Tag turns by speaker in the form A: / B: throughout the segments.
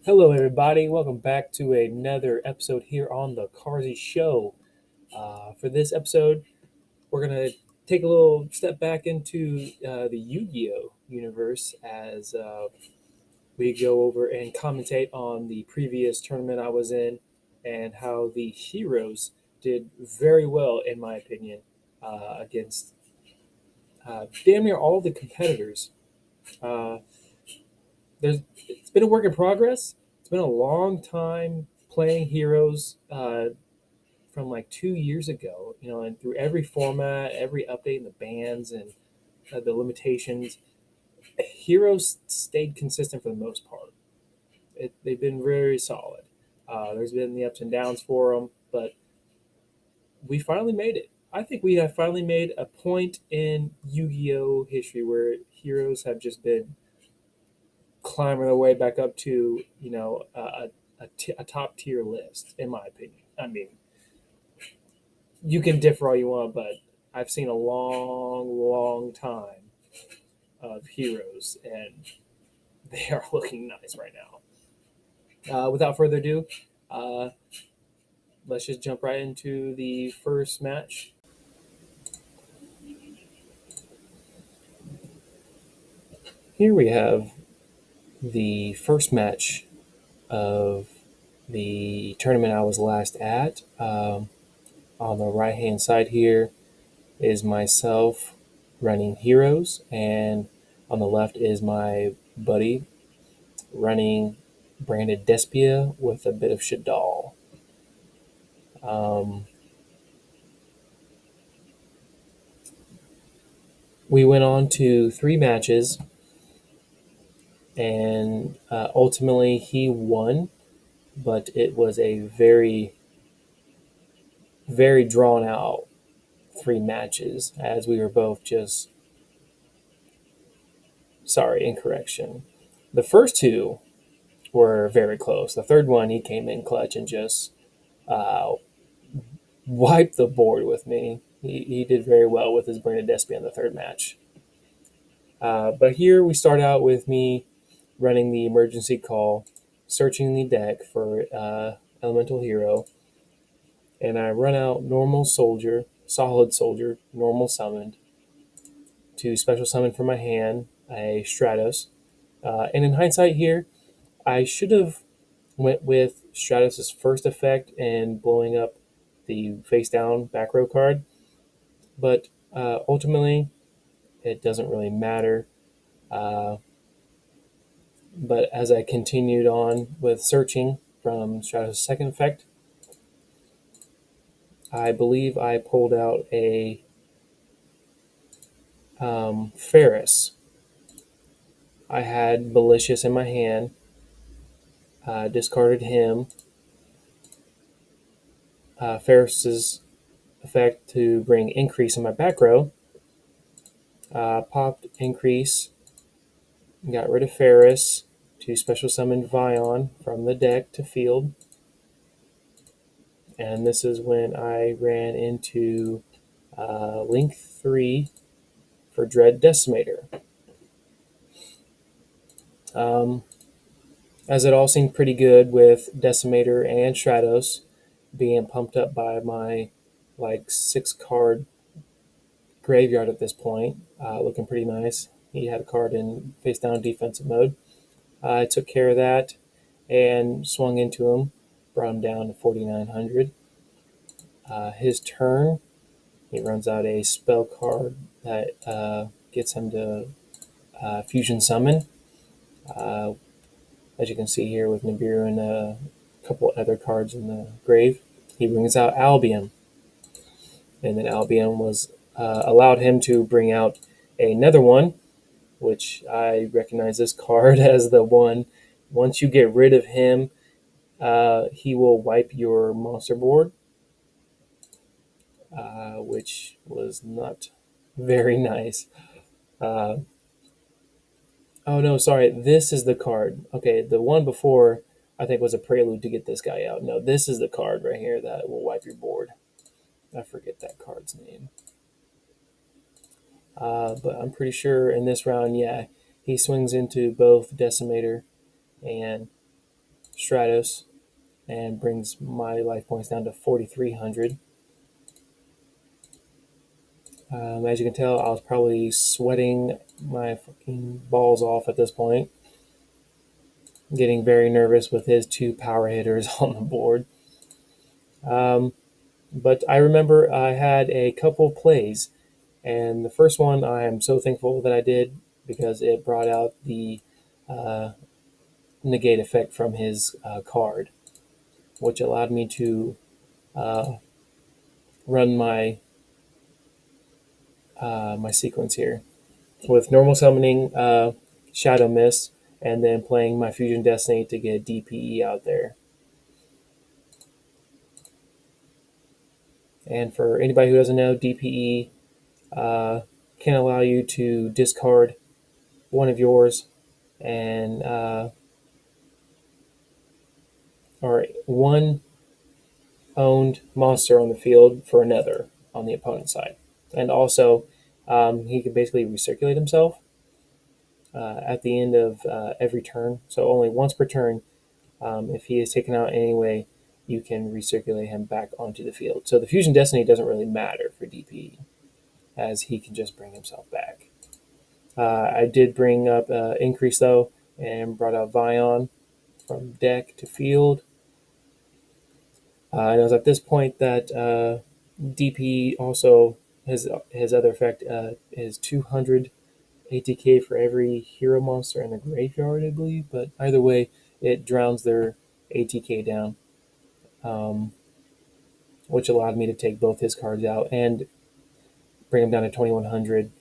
A: Hello, everybody. Welcome back to another episode here on the Carsy Show. For this episode, we're going to take a little step back into the Yu-Gi-Oh universe as we go over and commentate on the previous tournament I was in and how the heroes did very well, in my opinion, against damn near all the competitors. Uh, it's been a work in progress. It's been a long time playing heroes from like 2 years ago, and through every format, every update in the bans and the limitations, heroes stayed consistent for the most part. They've been very solid. There's been the ups and downs for them, but we finally made it. I think we have finally made a point in Yu-Gi-Oh history where heroes have just been climbing their way back up to a top tier list, in my opinion. I mean, you can differ all you want, but I've seen a long time of heroes, and they are looking nice right now. Without further ado, uh, let's just jump right into the first match. Here we have the first match of the tournament I was last at. On the right hand side here is myself running heroes, and on the left is my buddy running Branded Despia with a bit of Shadal. Um, we went on to 3 matches, and ultimately he won, but it was a very drawn out 3 matches as we were both just sorry, incorrection. The first 2 were very close. The third one, he came in clutch and just uh, wiped the board with me. He did very well with his Branded Despia in the third match. But here we start out with me running the emergency call, searching the deck for elemental hero, and I run out normal soldier, solid soldier, normal summoned, to special summon from my hand a Stratos. And in hindsight here, I should have went with Stratos' first effect and blowing up the face down back row card, but ultimately it doesn't really matter. But as I continued on with searching from Stratos' second effect, I believe I pulled out a Ferris. I had Malicious in my hand, discarded him. Ferris's effect to bring Increase in my back row. Popped Increase, got rid of Ferris to special summon Vion from the deck to field. And this is when I ran into Link 3 for Dread Decimator. As it all seemed pretty good with Decimator and Stratos being pumped up by my 6-card graveyard at this point, looking pretty nice. He had a card in face down defensive mode. I took care of that and swung into him, brought him down to 4,900. His turn, he runs out a spell card that gets him to fusion summon. As you can see here with Nibiru and a couple other cards in the grave, he brings out Albion. And then Albion was allowed him to bring out another one, which I recognize this card as the one. Once you get rid of him, he will wipe your monster board, which was not very nice. Oh no, sorry. This is the card. Okay, the one before I think was a prelude to get this guy out. No, this is the card right here that will wipe your board. I forget that card's name. But I'm pretty sure in this round, yeah, he swings into both Decimator and Stratos and brings my life points down to 4,300. As you can tell, I was probably sweating my fucking balls off at this point, getting very nervous with his two power hitters on the board. But I remember I had a couple plays, and the first one I am so thankful that I did because it brought out the uh, negate effect from his card, which allowed me to uh, run my sequence here with normal summoning Shadow Mist and then playing my Fusion Destiny to get DPE out there. And for anybody who doesn't know, DPE can allow you to discard one of yours and or one owned monster on the field for another on the opponent's side. And also, he can basically recirculate himself at the end of every turn. So only once per turn, if he is taken out anyway, you can recirculate him back onto the field. So the Fusion Destiny doesn't really matter for DPE, as he can just bring himself back. I did bring up Increase, though, and brought out Vion from deck to field. And it was at this point that DP also his other effect is 200 ATK for every hero monster in the graveyard, I believe. But either way, it drowns their ATK down, um, which allowed me to take both his cards out and bring them down to 2100.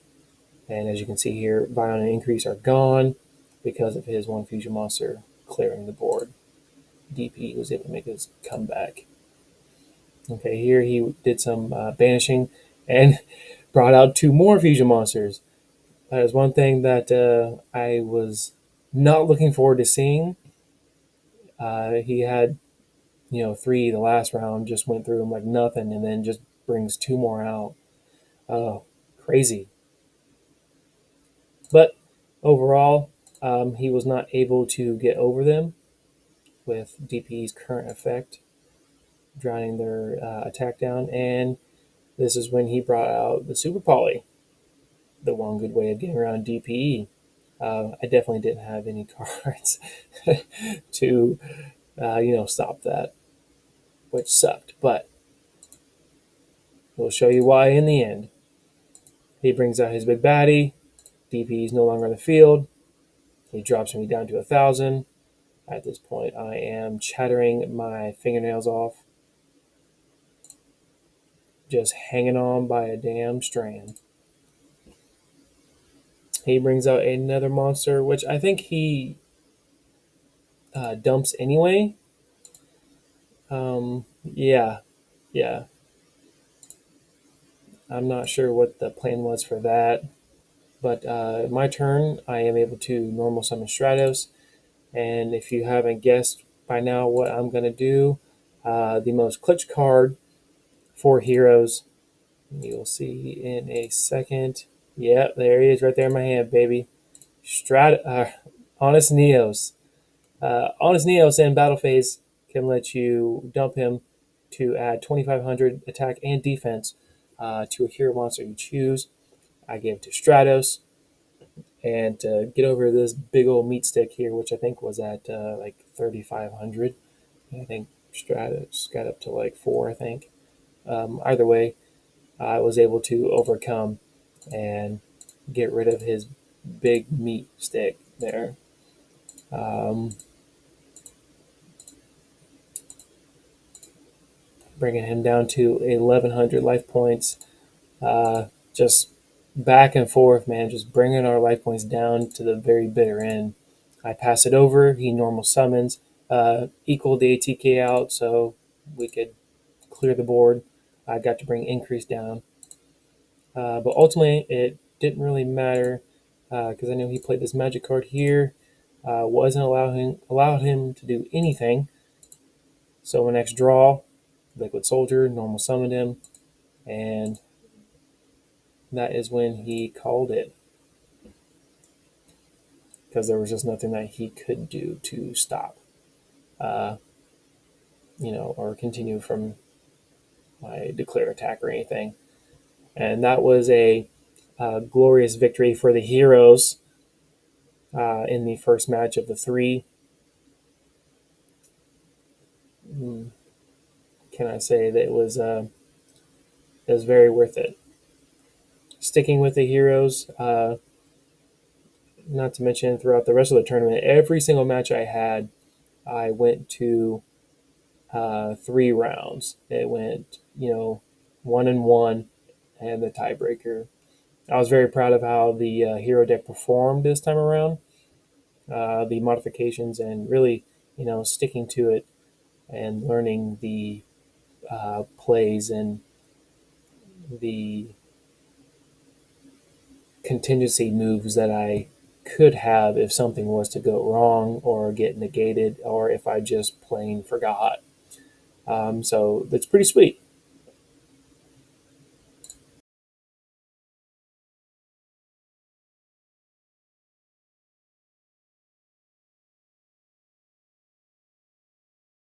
A: And as you can see here, Vion and Increase are gone because of his one fusion monster clearing the board. DP was able to make his comeback. Okay, here he did some banishing and brought out two more fusion monsters. That is one thing that I was not looking forward to seeing. He had, three the last round, just went through them like nothing, and then just brings two more out. Oh, crazy. But overall, he was not able to get over them with DP's current effect, drowning their attack down. And this is when he brought out the Super Poly, the one good way of getting around DPE. I definitely didn't have any cards to, stop that, which sucked. But we'll show you why in the end. He brings out his big baddie. DPE is no longer on the field. He drops me down to 1,000. At this point, I am chattering my fingernails off, just hanging on by a damn strand. He brings out another monster, which I think he dumps anyway. Yeah. I'm not sure what the plan was for that. But my turn, I am able to normal summon Stratos. And if you haven't guessed by now what I'm going to do, the most clutch card for heroes, you'll see in a second. Yep, there he is right there in my hand, baby. Honest Neos. Honest Neos in battle phase can let you dump him to add 2,500 attack and defense to a hero monster you choose. I gave it to Stratos. And to get over this big old meat stick here, which I think was at like 3,500. I think Stratos got up to like 4, I think. Either way, I was able to overcome and get rid of his big meat stick there. Bringing him down to 1,100 life points. Just back and forth, man, just bringing our life points down to the very bitter end. I pass it over. He normal summons, equaled the ATK out so we could clear the board. I got to bring Increase down. But ultimately, it didn't really matter because I knew he played this magic card here. Wasn't allowed him to do anything. So my next draw, Liquid Soldier, normal summoned him, and that is when he called it. Because there was just nothing that he could do to stop. uh, or continue from my declare attack or anything. And that was a glorious victory for the heroes in the first match of the three. Can I say that it was very worth it. Sticking with the heroes, not to mention throughout the rest of the tournament, every single match I had, I went to 3 rounds. It went, 1-1 and the tiebreaker. I was very proud of how the hero deck performed this time around. The modifications and really, sticking to it and learning the plays and the contingency moves that I could have if something was to go wrong or get negated or if I just plain forgot. So it's pretty sweet.